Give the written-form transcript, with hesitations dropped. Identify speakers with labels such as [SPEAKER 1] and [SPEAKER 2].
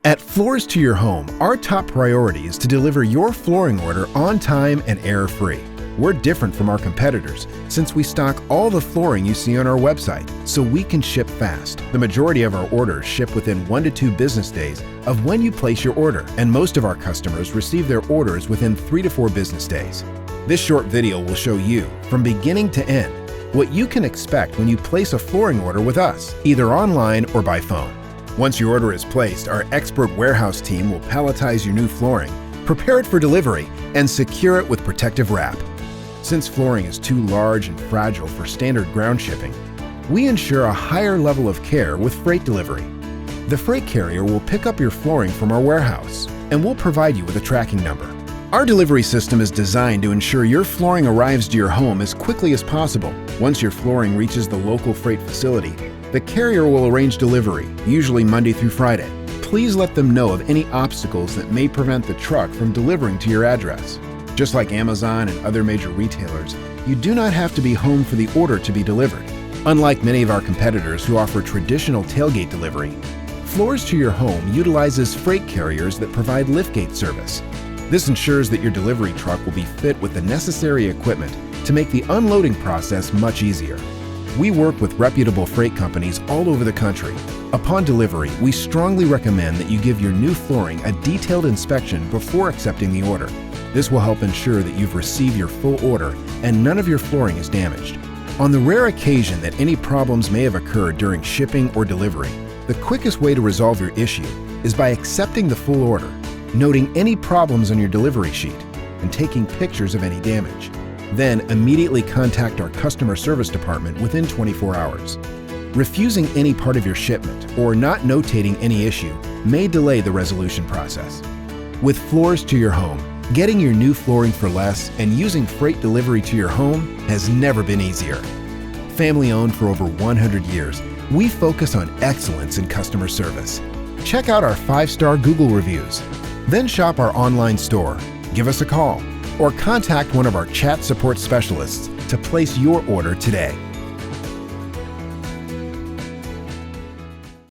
[SPEAKER 1] At Floors to Your Home, our top priority is to deliver your flooring order on time and error-free. We're different from our competitors since we stock all the flooring you see on our website, so we can ship fast. The majority of our orders ship within 1 to 2 business days of when you place your order, and most of our customers receive their orders within 3 to 4 business days. This short video will show you, from beginning to end, what you can expect when you place a flooring order with us, either online or by phone. Once your order is placed, our expert warehouse team will palletize your new flooring, prepare it for delivery, and secure it with protective wrap. Since flooring is too large and fragile for standard ground shipping, we ensure a higher level of care with freight delivery. The freight carrier will pick up your flooring from our warehouse, and we'll provide you with a tracking number. Our delivery system is designed to ensure your flooring arrives to your home as quickly as possible. Once your flooring reaches the local freight facility, the carrier will arrange delivery, usually Monday through Friday. Please let them know of any obstacles that may prevent the truck from delivering to your address. Just like Amazon and other major retailers, you do not have to be home for the order to be delivered. Unlike many of our competitors who offer traditional tailgate delivery, Floors to Your Home utilizes freight carriers that provide liftgate service. This ensures that your delivery truck will be fit with the necessary equipment to make the unloading process much easier. We work with reputable freight companies all over the country. Upon delivery, we strongly recommend that you give your new flooring a detailed inspection before accepting the order. This will help ensure that you've received your full order and none of your flooring is damaged. On the rare occasion that any problems may have occurred during shipping or delivery, the quickest way to resolve your issue is by accepting the full order, noting any problems on your delivery sheet, and taking pictures of any damage. Then immediately contact our customer service department within 24 hours. Refusing any part of your shipment or not notating any issue may delay the resolution process. With Floors to Your Home, getting your new flooring for less and using freight delivery to your home has never been easier. Family owned for over 100 years, we focus on excellence in customer service. Check out our 5-star Google reviews. Then shop our online store, give us a call, or contact one of our chat support specialists to place your order today.